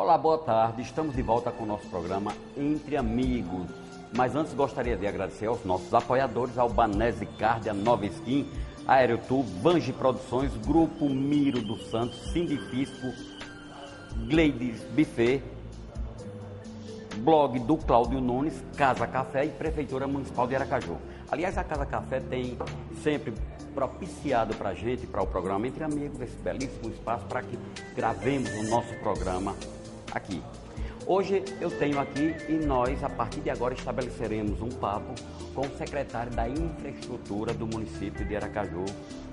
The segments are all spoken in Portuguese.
Olá, boa tarde. Estamos de volta com o nosso programa Entre Amigos. Mas antes gostaria de agradecer aos nossos apoiadores, ao Banese Card, a Nova Skin, Aerotour, Vange Produções, Grupo Miro dos Santos, Sindifisco, Gleides Buffet, blog do Cláudio Nunes, Casa Café e Prefeitura Municipal de Aracaju. Aliás, a Casa Café tem sempre propiciado para a gente, para o programa Entre Amigos, esse belíssimo espaço para que gravemos o nosso programa aqui. Hoje eu tenho aqui e nós, a partir de agora, estabeleceremos um papo com o secretário da Infraestrutura do município de Aracaju,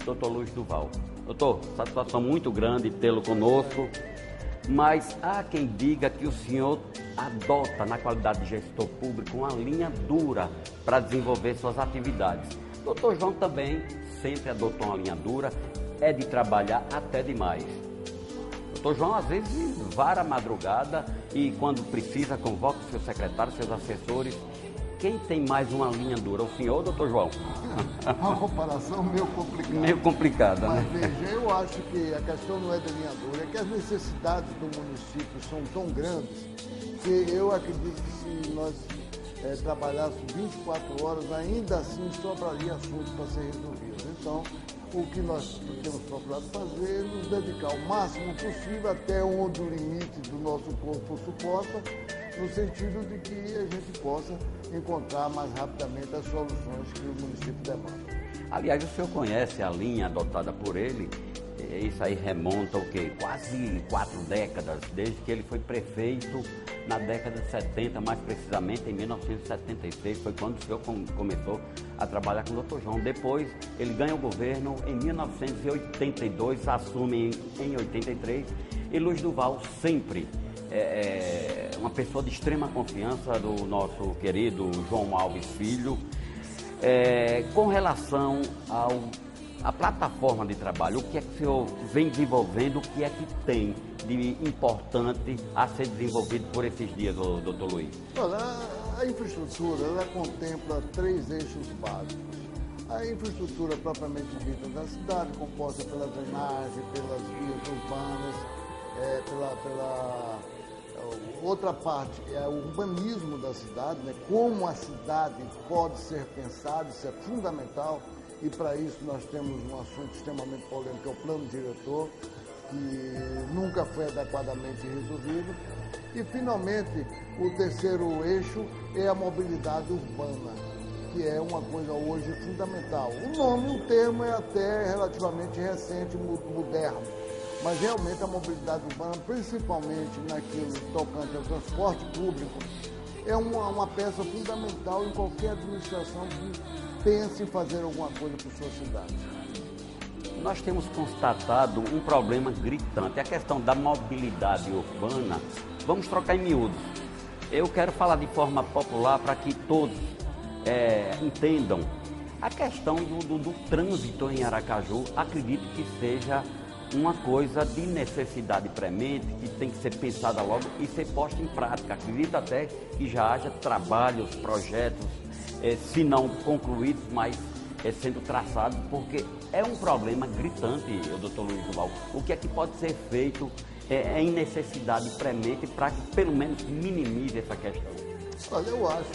Dr. Luiz Duval. Doutor, satisfação muito grande tê-lo conosco, mas há quem diga que o senhor adota, na qualidade de gestor público, uma linha dura para desenvolver suas atividades. Doutor João também sempre adotou uma linha dura, é de trabalhar até demais. Doutor João, às vezes, vara a madrugada e, quando precisa, convoca o seu secretário, seus assessores. Quem tem mais uma linha dura, o senhor ou o doutor João? Uma comparação meio complicada. Meio complicada, né? Mas veja, eu acho que a questão não é da linha dura, é que as necessidades do município são tão grandes que eu acredito que se nós trabalhássemos 24 horas, ainda assim sobraria assunto para ser resolvido. Então, o que nós temos procurado fazer é nos dedicar o máximo possível até onde o limite do nosso corpo suporta, no sentido de que a gente possa encontrar mais rapidamente as soluções que o município demanda. Aliás, o senhor conhece a linha adotada por ele? Isso aí remonta o quê? Quase 4 décadas, desde que ele foi prefeito na década de 70, mais precisamente em 1976, foi quando o senhor começou a trabalhar com o Dr. João. Depois, ele ganha o governo em 1982, assume em 83, e Luiz Duval sempre uma pessoa de extrema confiança do nosso querido João Alves Filho. Com relação à plataforma de trabalho, o que é que o senhor vem desenvolvendo, o que é que tem de importante a ser desenvolvido por esses dias, doutor Luiz? Olha, a infraestrutura, ela contempla 3 eixos básicos. A infraestrutura propriamente dita da cidade, composta pela drenagem, pelas vias urbanas, pela outra parte é o urbanismo da cidade, né? Como a cidade pode ser pensada, isso é fundamental, e para isso nós temos um assunto extremamente polêmico, que é o plano diretor, que nunca foi adequadamente resolvido. E, finalmente, o terceiro eixo é a mobilidade urbana, que é uma coisa hoje fundamental. O termo é até relativamente recente, moderno. Mas realmente a mobilidade urbana, principalmente naquilo tocante ao transporte público, é uma peça fundamental em qualquer administração que pense em fazer alguma coisa para sua cidade. Nós temos constatado um problema gritante, a questão da mobilidade urbana. Vamos trocar em miúdos. Eu quero falar de forma popular para que todos entendam. A questão do trânsito em Aracaju, acredito que seja uma coisa de necessidade premente, que tem que ser pensada logo e ser posta em prática. Acredito até que já haja trabalhos, projetos, se não concluídos, mas sendo traçados, porque é um problema gritante, doutor Luiz Duval. O que é que pode ser feito em necessidade premente para que pelo menos minimize essa questão? Olha, eu acho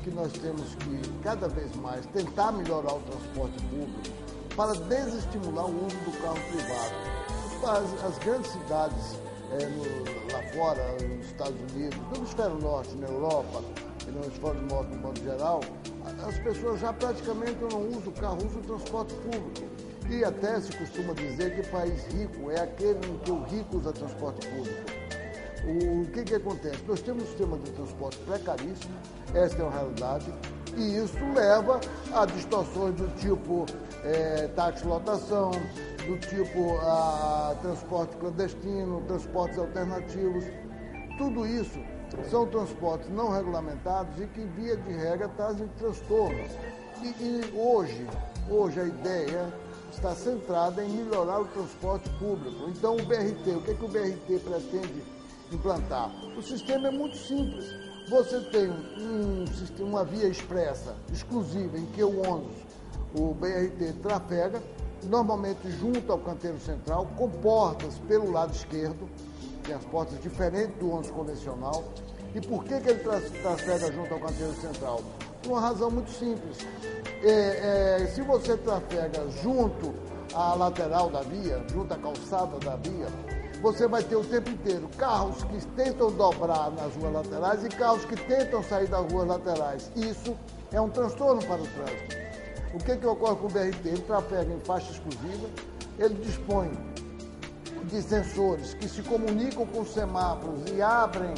que nós temos que cada vez mais tentar melhorar o transporte público para desestimular o uso do carro privado. As grandes cidades lá fora, nos Estados Unidos, no hemisfério norte, na Europa, e no hemisfério norte, no modo geral, as pessoas já praticamente não usam o carro, usam o transporte público. E até se costuma dizer que país rico é aquele em que o rico usa transporte público. O que acontece? Nós temos um sistema de transporte precaríssimo, essa é uma realidade, e isso leva a distorções do tipo taxa-lotação, do tipo transporte clandestino, transportes alternativos. Tudo isso são transportes não regulamentados e que, via de regra, trazem transtornos. E hoje a ideia está centrada em melhorar o transporte público. Então, o BRT, o que o BRT pretende implantar? O sistema é muito simples. Você tem uma via expressa exclusiva em que o ônibus, o BRT, trafega, normalmente junto ao canteiro central, com portas pelo lado esquerdo, transportes diferentes do ônibus convencional. E por que ele trafega junto ao canteiro central? Por uma razão muito simples. Se você trafega junto à lateral da via, junto à calçada da via, você vai ter o tempo inteiro carros que tentam dobrar nas ruas laterais e carros que tentam sair das ruas laterais. Isso é um transtorno para o trânsito. O que ocorre com o BRT? Ele trafega em faixa exclusiva, ele dispõe de sensores que se comunicam com os semáforos e abrem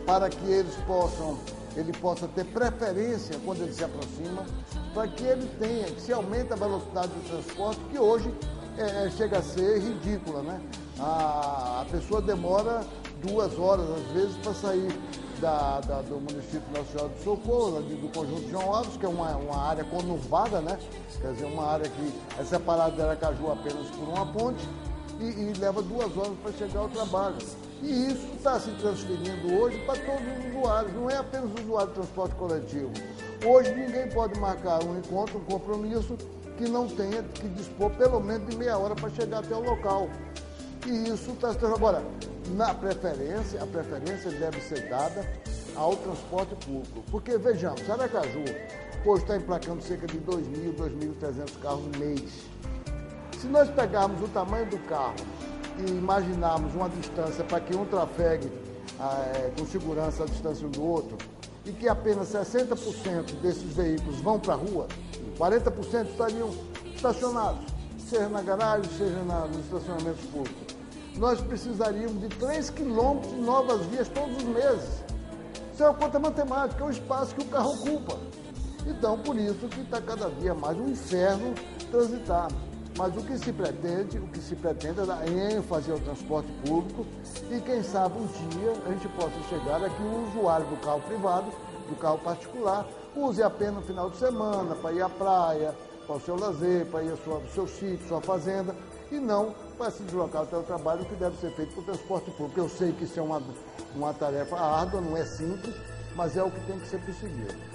para que ele possa ter preferência quando ele se aproxima, para que se aumente a velocidade do transporte, que hoje chega a ser ridícula, né? A pessoa demora 2 horas, às vezes, para sair do município Nossa Senhora do Socorro, do conjunto João Alves, que é uma área conurbada, né? Quer dizer, uma área que é separada de Aracaju apenas por uma ponte, e leva 2 horas para chegar ao trabalho. E isso está se transferindo hoje para todos os usuários, não é apenas o usuário de transporte coletivo. Hoje ninguém pode marcar um encontro, um compromisso, que não tenha que dispor pelo menos de meia hora para chegar até o local. E isso está se transformando. Agora, a preferência deve ser dada ao transporte público. Porque, vejamos, Aracaju hoje está emplacando cerca de 2.000, 2.300 carros no mês. Se nós pegarmos o tamanho do carro e imaginarmos uma distância para que um trafegue com segurança a distância um do outro, e que apenas 60% desses veículos vão para a rua, 40% estariam estacionados, seja na garagem, seja nos estacionamentos públicos. Nós precisaríamos de 3 quilômetros de novas vias todos os meses. Isso é uma conta matemática, é o espaço que o carro ocupa. Então, por isso que está cada dia mais um inferno transitar. Mas o que se pretende é dar ênfase ao transporte público e, quem sabe, um dia a gente possa chegar a que o usuário do carro privado, do carro particular, use apenas no final de semana para ir à praia, para o seu lazer, para ir ao seu sítio, sua fazenda, e não para se deslocar até o trabalho, que deve ser feito por transporte público. Eu sei que isso é uma tarefa árdua, não é simples, mas é o que tem que ser perseguido.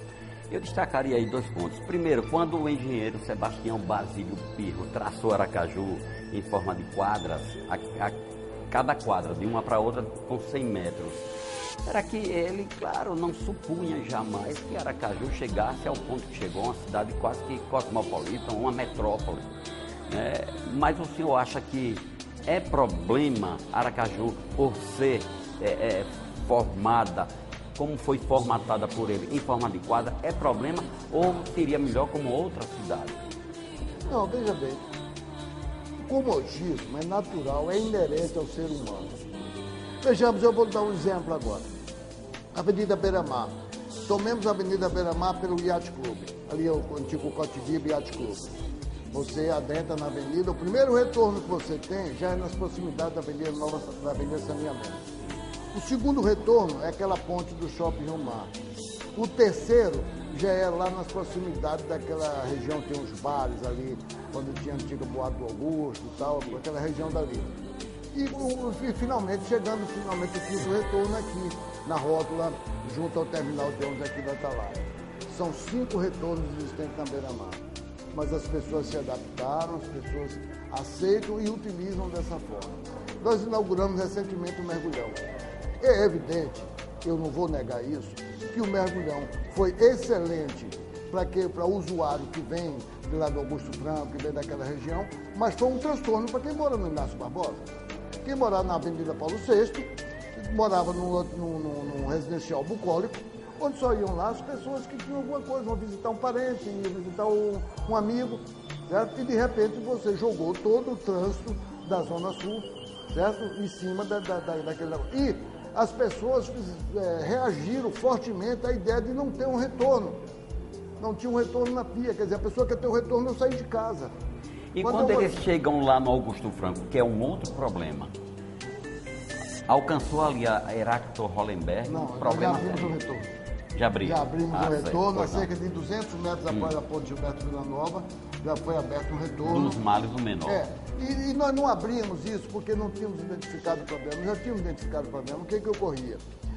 Eu destacaria aí 2 pontos. Primeiro, quando o engenheiro Sebastião Basílio Pirro traçou Aracaju em forma de quadras, cada quadra de uma para outra com 100 metros, será que ele, claro, não supunha jamais que Aracaju chegasse ao ponto que chegou, uma cidade quase que cosmopolita, uma metrópole, né? Mas o senhor acha que é problema Aracaju por ser formada, como foi formatada por ele, em forma de quadra, é problema ou seria melhor como outra cidade? Não, veja bem, o comodismo é natural, é inerente ao ser humano. Vejamos, eu vou dar um exemplo agora. Avenida Beira-Mar. Tomemos a Avenida Beira-Mar pelo Yacht Club, ali é o antigo Cotivibe Yacht Club. Você adentra na avenida, o primeiro retorno que você tem já é nas proximidades da Avenida Nova, da Avenida Saneamento. O segundo retorno é aquela ponte do Shopping Rio Mar. O terceiro já é lá nas proximidades daquela região, tem uns bares ali, quando tinha a antiga Boate do Augusto e tal, aquela região dali. E finalmente, chegando o quinto retorno aqui, na rótula, junto ao terminal de ônibus aqui da Atalaia. São 5 retornos existentes na Beira-Mar. Mas as pessoas se adaptaram, as pessoas aceitam e utilizam dessa forma. Nós inauguramos recentemente o Mergulhão. É evidente, eu não vou negar isso, que o Mergulhão foi excelente para o usuário que vem de lá do Augusto Franco, que vem daquela região, mas foi um transtorno para quem mora no Inácio Barbosa. Quem morava na Avenida Paulo VI, morava num residencial bucólico, onde só iam lá as pessoas que tinham alguma coisa, iam visitar um parente, iam visitar um amigo, certo? E de repente você jogou todo o trânsito da Zona Sul, certo? Em cima daquele negócio. E as pessoas reagiram fortemente à ideia de não ter um retorno. Não tinha um retorno na pia, quer dizer, a pessoa quer ter um retorno não sair de casa. E quando eles chegam lá no Augusto Franco, que é um outro problema, alcançou ali a Heráclito Hollenberg? Não, problema já abrimos o retorno. Já abriu? Já abrimos o retorno, a certo, cerca de 200 metros após a ponte Gilberto Villanova, já foi aberto um retorno. Dos males o menor. E nós não abrimos isso porque não tínhamos identificado o problema. Nós já tínhamos identificado o problema. O que ocorria?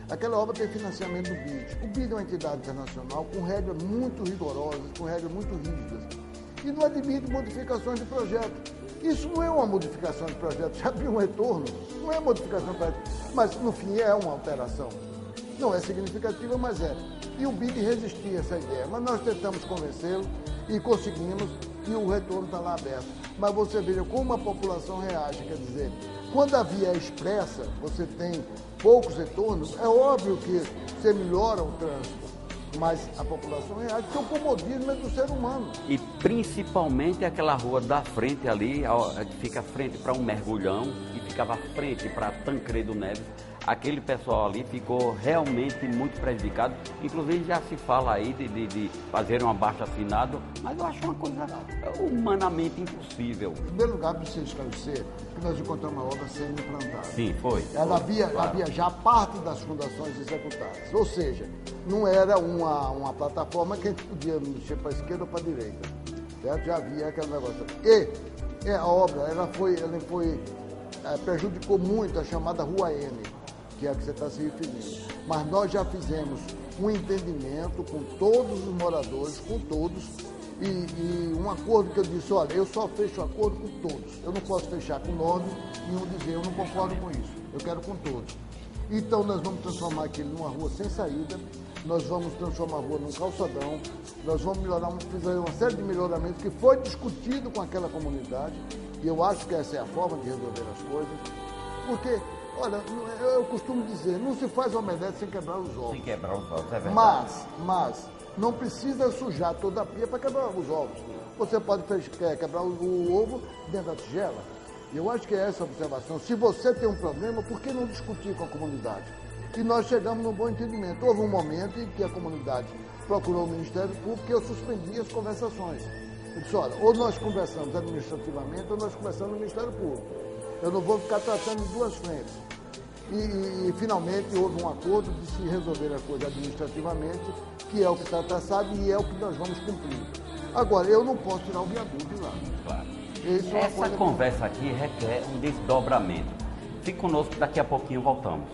Aquela obra tem financiamento do BID. O BID é uma entidade internacional com regras muito rigorosas, com regras muito rígidas. E não admite modificações de projeto. Isso não é uma modificação de projeto, já viu um retorno, não é modificação de projeto, mas no fim é uma alteração. Não é significativa, mas é. E o BID resistia a essa ideia, mas nós tentamos convencê-lo e conseguimos, e o retorno está lá aberto. Mas você veja como a população reage, quer dizer, quando a via é expressa, você tem poucos retornos, é óbvio que você melhora o trânsito, mas a população reage, porque o comodismo é do ser humano. E principalmente aquela rua da frente ali, que fica frente para um mergulhão e ficava frente para Tancredo Neves, aquele pessoal ali ficou realmente muito prejudicado. Inclusive já se fala aí de fazer um abaixo-assinado, mas eu acho uma coisa humanamente impossível. Em primeiro lugar, preciso esclarecer que nós encontramos uma obra sendo implantada. Sim, foi. Ela havia já parte das fundações executadas, ou seja, não era uma plataforma que a gente podia mexer para a esquerda ou para a direita. Certo? Já havia aquele negócio. E a obra prejudicou muito a chamada Rua M, que é a que você está se referindo. Mas nós já fizemos um entendimento com todos os moradores, com todos, e um acordo que eu disse, olha, eu só fecho acordo com todos. Eu não posso fechar com 9 e um dizer, eu não concordo com isso, eu quero com todos. Então nós vamos transformar aquilo numa rua sem saída, nós vamos transformar a rua num calçadão, nós vamos fazer uma série de melhoramentos que foi discutido com aquela comunidade, e eu acho que essa é a forma de resolver as coisas, porque, olha, eu costumo dizer, não se faz omelete sem quebrar os ovos. Sem quebrar os ovos, é verdade. Mas não precisa sujar toda a pia para quebrar os ovos. Você pode quebrar o ovo dentro da tigela. E eu acho que é essa a observação. Se você tem um problema, por que não discutir com a comunidade? E nós chegamos num bom entendimento. Houve um momento em que a comunidade procurou o Ministério Público e eu suspendi as conversações. Eu disse, olha, ou nós conversamos administrativamente ou nós conversamos no Ministério Público. Eu não vou ficar tratando de duas frentes. E finalmente houve um acordo de se resolver a coisa administrativamente, que é o que está traçado e é o que nós vamos cumprir. Agora, eu não posso tirar o viaduto de lá. Claro. Essa conversa aqui requer um desdobramento. Fique conosco, daqui a pouquinho voltamos.